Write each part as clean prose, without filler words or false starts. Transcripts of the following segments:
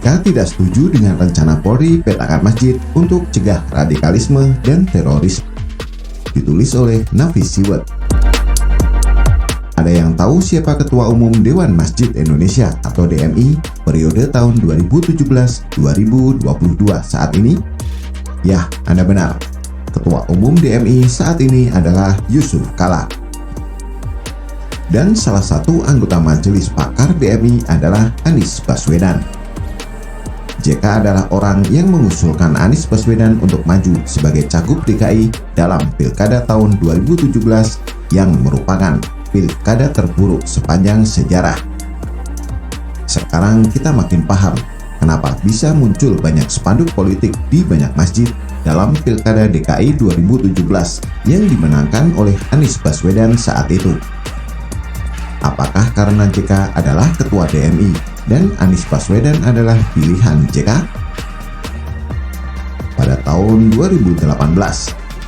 JK tidak setuju dengan rencana Polri petakan masjid untuk cegah radikalisme dan terorisme. Ditulis oleh Nafis Siwet. Ada yang tahu siapa Ketua Umum Dewan Masjid Indonesia atau DMI periode tahun 2017-2022 saat ini? Ya, Anda benar. Ketua Umum DMI saat ini adalah Yusuf Kala. Dan salah satu anggota Majelis Pakar DMI adalah Anies Baswedan. JK adalah orang yang mengusulkan Anies Baswedan untuk maju sebagai Cagup DKI dalam Pilkada tahun 2017 yang merupakan pilkada terburuk sepanjang sejarah. Sekarang kita makin paham kenapa bisa muncul banyak spanduk politik di banyak masjid dalam Pilkada DKI 2017 yang dimenangkan oleh Anies Baswedan saat itu. Apakah karena JK adalah ketua DMI dan Anies Baswedan adalah pilihan JK? Pada tahun 2018,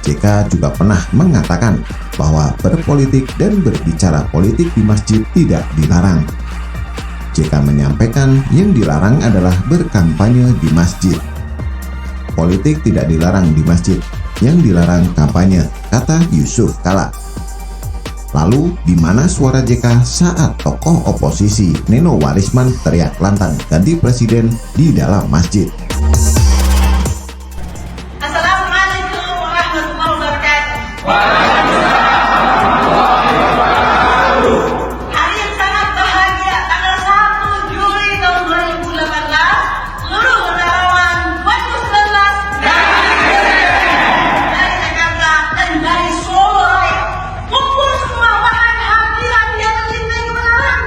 JK juga pernah mengatakan bahwa berpolitik dan berbicara politik di masjid tidak dilarang. JK menyampaikan yang dilarang adalah berkampanye di masjid. Politik tidak dilarang di masjid, yang dilarang kampanye, kata Yusuf Kala. Lalu, di mana suara JK saat tokoh oposisi Neno Warisman teriak lantang ganti presiden di dalam masjid? Assalamualaikum warahmatullahi wabarakatuh. Hari yang sangat bahagia, tanggal 1 Juli tahun 2018, seluruh relawan 2019 dari Jakarta dan dari Solo kumpul semua bahan hadiran yang mencintai kebenaran,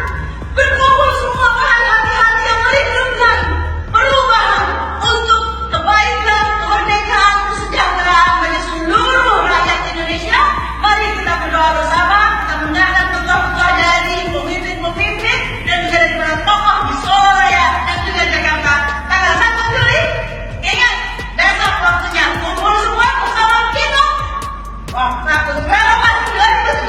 berkumpul semua bahan hadiran yang merindukan perubahan untuk kebaikan, kemerdekaan, kesejahteraan bagi seluruh rakyat Indonesia. Mari kita berdoa bersama, kita mendengarkan ketua-ketua dari pemimpin-pemimpin dan juga dari para tokoh di Solo Raya dan juga Jakarta tanggal 1 Juli. Ingat, besok waktunya kumpul semua bersama kita. Waktu relawan 2019.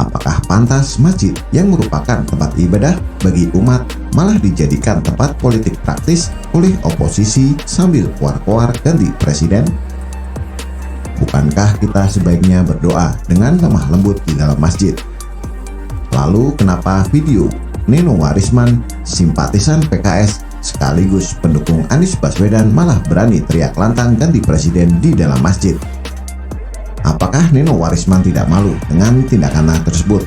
Apakah pantas masjid yang merupakan tempat ibadah bagi umat malah dijadikan tempat politik praktis oleh oposisi sambil koar-koar ganti presiden? Bukankah kita sebaiknya berdoa dengan lemah lembut di dalam masjid? Lalu kenapa video Neno Warisman, simpatisan PKS sekaligus pendukung Anies Baswedan malah berani teriak lantang ganti presiden di dalam masjid? Apakah Neno Warisman tidak malu dengan tindakan tersebut?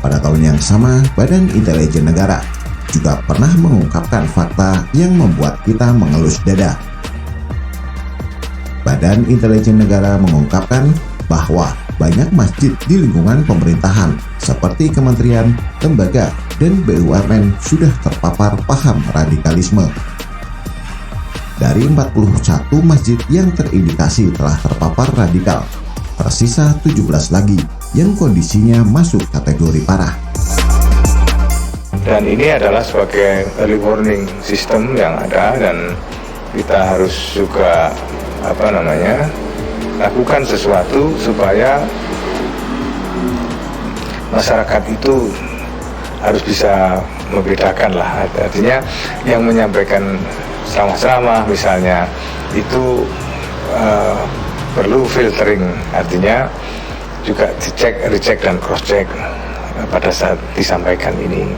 Pada tahun yang sama, Badan Intelijen Negara juga pernah mengungkapkan fakta yang membuat kita mengelus dada. Badan Intelijen Negara mengungkapkan bahwa banyak masjid di lingkungan pemerintahan seperti kementerian, lembaga, dan BUMN sudah terpapar paham radikalisme. Dari 41 masjid yang terindikasi telah terpapar radikal, tersisa 17 lagi yang kondisinya masuk kategori parah. Dan ini adalah sebagai early warning system yang ada, dan kita harus juga lakukan sesuatu supaya masyarakat itu harus bisa membedakan lah. Artinya yang menyampaikan ceramah-ceramah misalnya itu perlu filtering, artinya juga dicek, recheck dan cross check pada saat disampaikan ini.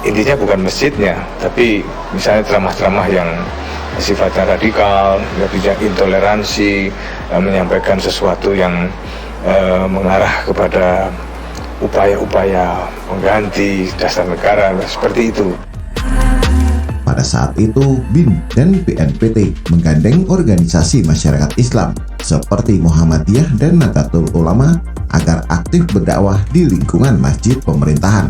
Intinya bukan masjidnya, tapi misalnya ceramah-ceramah yang sifatnya radikal, intoleransi, menyampaikan sesuatu yang mengarah kepada upaya-upaya mengganti dasar negara, seperti itu. Pada saat itu, BIN dan BNPT menggandeng organisasi masyarakat Islam seperti Muhammadiyah dan Nahdlatul Ulama agar aktif berdakwah di lingkungan masjid pemerintahan.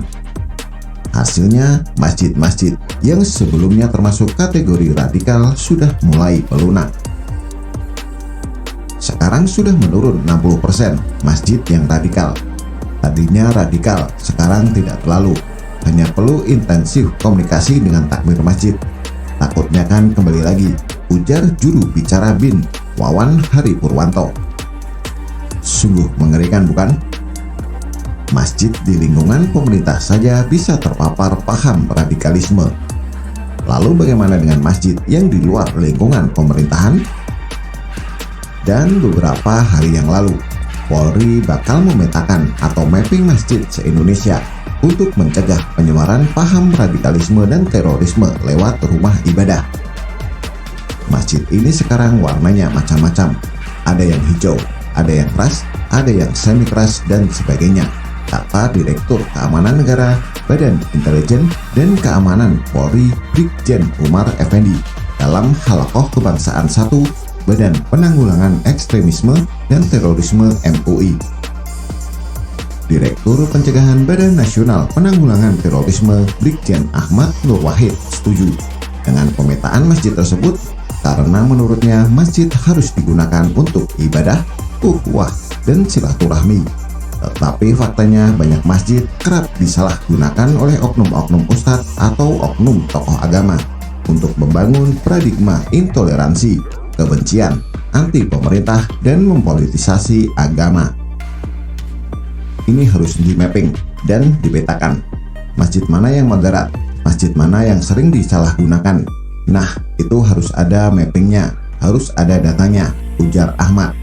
Hasilnya, masjid-masjid yang sebelumnya termasuk kategori radikal sudah mulai melunak. Sekarang sudah menurun 60% masjid yang radikal. Tadinya radikal, sekarang tidak terlalu. Hanya perlu intensif komunikasi dengan takmir masjid. Takutnya kan kembali lagi, ujar juru bicara BIN, Wawan Hari Purwanto. Sungguh mengerikan, bukan? Masjid di lingkungan pemerintah saja bisa terpapar paham radikalisme. Lalu bagaimana dengan masjid yang di luar lingkungan pemerintahan? Dan beberapa hari yang lalu, Polri bakal memetakan atau mapping masjid se-Indonesia untuk mencegah penyebaran paham radikalisme dan terorisme lewat rumah ibadah. Masjid ini sekarang warnanya macam-macam. Ada yang hijau, ada yang keras, ada yang semi keras, dan sebagainya, kata Direktur Keamanan Negara Badan Intelijen dan Keamanan Polri Brigjen Umar Effendi dalam Halaqoh Kebangsaan 1 Badan Penanggulangan Ekstremisme dan Terorisme MUI. Direktur Pencegahan Badan Nasional Penanggulangan Terorisme Brigjen Ahmad Nur Wahid setuju dengan pemetaan masjid tersebut karena menurutnya masjid harus digunakan untuk ibadah, ukhuwah, dan silaturahmi. Tetapi faktanya banyak masjid kerap disalahgunakan oleh oknum-oknum ustadz atau oknum tokoh agama untuk membangun paradigma intoleransi, kebencian, anti pemerintah, dan mempolitisasi agama. Ini harus di-mapping dan dipetakan. Masjid mana yang moderat, masjid mana yang sering disalahgunakan. Nah, itu harus ada mappingnya, harus ada datanya, ujar Ahmad.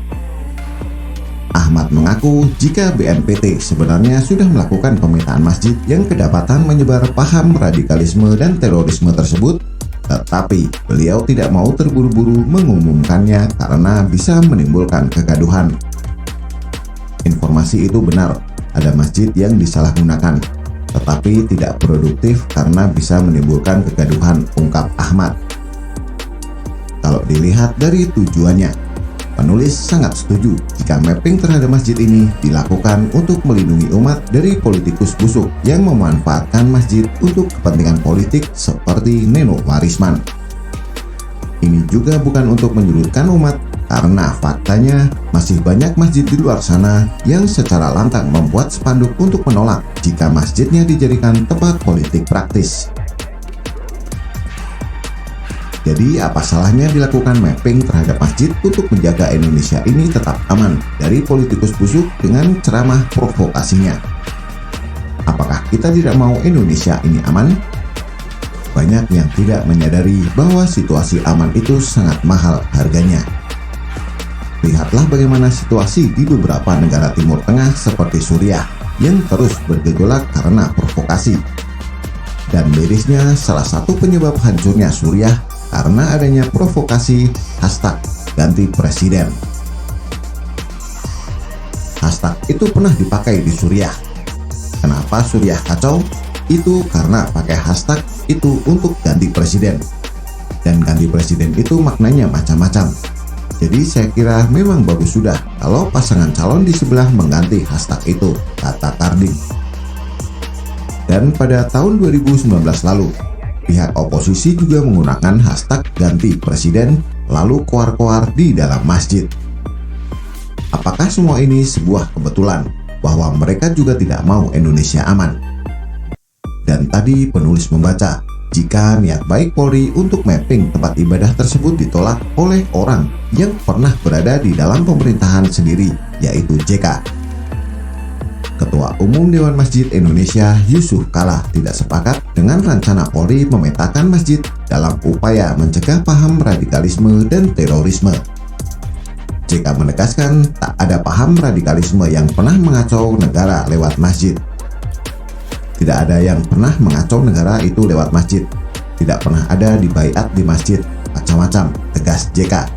Ahmad mengaku jika BNPT sebenarnya sudah melakukan pemetaan masjid yang kedapatan menyebar paham radikalisme dan terorisme tersebut, tetapi beliau tidak mau terburu-buru mengumumkannya karena bisa menimbulkan kegaduhan. Informasi itu benar, ada masjid yang disalahgunakan, tetapi tidak produktif karena bisa menimbulkan kegaduhan, ungkap Ahmad. Kalau dilihat dari tujuannya, penulis sangat setuju jika mapping terhadap masjid ini dilakukan untuk melindungi umat dari politikus busuk yang memanfaatkan masjid untuk kepentingan politik seperti Neno Warisman. Ini juga bukan untuk menyudutkan umat, karena faktanya masih banyak masjid di luar sana yang secara lantang membuat spanduk untuk menolak jika masjidnya dijadikan tempat politik praktis. Jadi apa salahnya dilakukan mapping terhadap masjid untuk menjaga Indonesia ini tetap aman dari politikus busuk dengan ceramah provokasinya? Apakah kita tidak mau Indonesia ini aman? Banyak yang tidak menyadari bahwa situasi aman itu sangat mahal harganya. Lihatlah bagaimana situasi di beberapa negara Timur Tengah seperti Suriah yang terus bergejolak karena provokasi. Dan mirisnya salah satu penyebab hancurnya Suriah karena adanya provokasi #ganti presiden. Hashtag itu pernah dipakai di Suriah. Kenapa Suriah kacau? Itu karena pakai hashtag itu untuk ganti presiden. Dan ganti presiden itu maknanya macam-macam. Jadi saya kira memang bagus sudah kalau pasangan calon di sebelah mengganti hashtag itu, kata Karding. Dan pada tahun 2019 lalu, pihak oposisi juga menggunakan hashtag ganti presiden lalu koar-koar di dalam masjid. Apakah semua ini sebuah kebetulan bahwa mereka juga tidak mau Indonesia aman? Dan tadi penulis membaca jika niat baik Polri untuk mapping tempat ibadah tersebut ditolak oleh orang yang pernah berada di dalam pemerintahan sendiri, yaitu JK. Ketua Umum Dewan Masjid Indonesia Yusuf Kala tidak sepakat dengan rencana Polri memetakan masjid dalam upaya mencegah paham radikalisme dan terorisme. JK menegaskan tak ada paham radikalisme yang pernah mengacau negara lewat masjid. Tidak ada yang pernah mengacau negara itu lewat masjid. Tidak pernah ada dibaiat di masjid, macam-macam, tegas JK.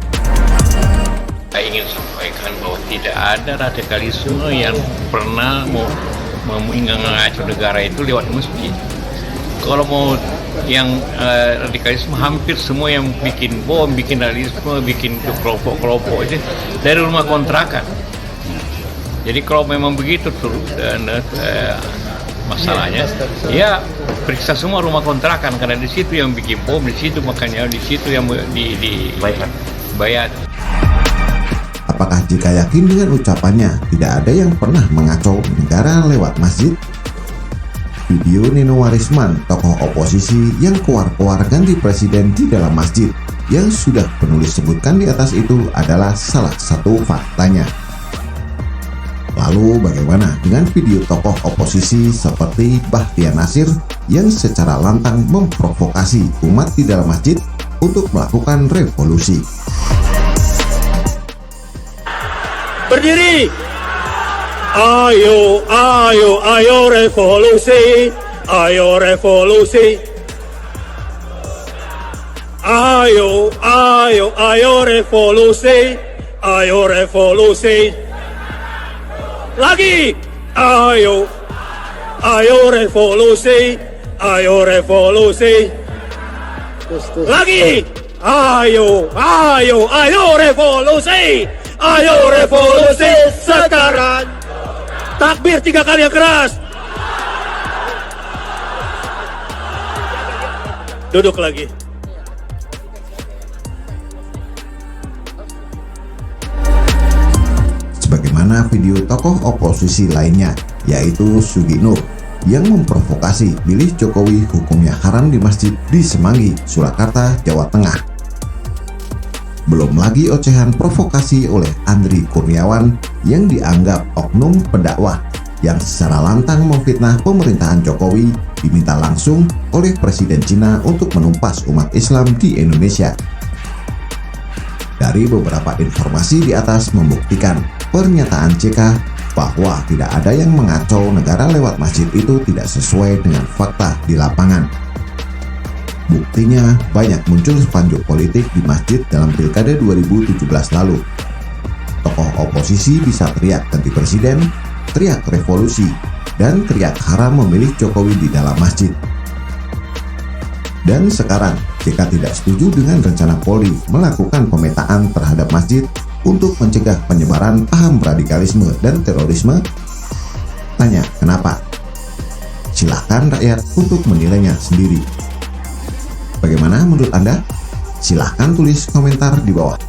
Saya ingin sampaikan bahwa tidak ada radikalisme yang pernah mengacau negara itu lewat masjid. Kalau mau yang radikalisme, hampir semua yang bikin bom, bikin radikalisme, bikin kelompok-kelompok itu dari rumah kontrakan. Jadi kalau memang begitu tuh masalahnya, ya periksa semua rumah kontrakan karena di situ yang bikin bom, di situ makanya di situ yang bayat. Apakah JK yakin dengan ucapannya tidak ada yang pernah mengacau negara lewat masjid? Video Neno Warisman, tokoh oposisi yang koar-koar ganti presiden di dalam masjid, yang sudah penulis sebutkan di atas itu adalah salah satu faktanya. Lalu bagaimana dengan video tokoh oposisi seperti Bahtiar Nasir yang secara lantang memprovokasi umat di dalam masjid untuk melakukan revolusi? Berdiri! Ayo, ayo, ayo revolusi! Ayo revolusi! Ayo, ayo, ayo revolusi! Ayo revolusi! Lagi! Ayo, ayo revolusi! Ayo revolusi! Lagi! Ayo, ayo, ayo revolusi! Ayo revolusi sekarang! Takbir 3 kali yang keras! Duduk lagi. Sebagaimana video tokoh oposisi lainnya, yaitu Sugi Nur, yang memprovokasi bilih Jokowi hukumnya haram di masjid di Semanggi, Surakarta, Jawa Tengah. Belum lagi ocehan provokasi oleh Andri Kurniawan yang dianggap oknum pendakwah yang secara lantang memfitnah pemerintahan Jokowi diminta langsung oleh Presiden Cina untuk menumpas umat Islam di Indonesia. Dari beberapa informasi di atas membuktikan pernyataan JK bahwa tidak ada yang mengacau negara lewat masjid itu tidak sesuai dengan fakta di lapangan. Buktinya banyak muncul spanduk politik di masjid dalam Pilkada 2017 lalu. Tokoh oposisi bisa teriak ganti presiden, teriak revolusi, dan teriak haram memilih Jokowi di dalam masjid. Dan sekarang JK tidak setuju dengan rencana Polri melakukan pemetaan terhadap masjid untuk mencegah penyebaran paham radikalisme dan terorisme. Tanya kenapa? Silahkan rakyat untuk menilainya sendiri. Bagaimana menurut Anda? Silahkan tulis komentar di bawah.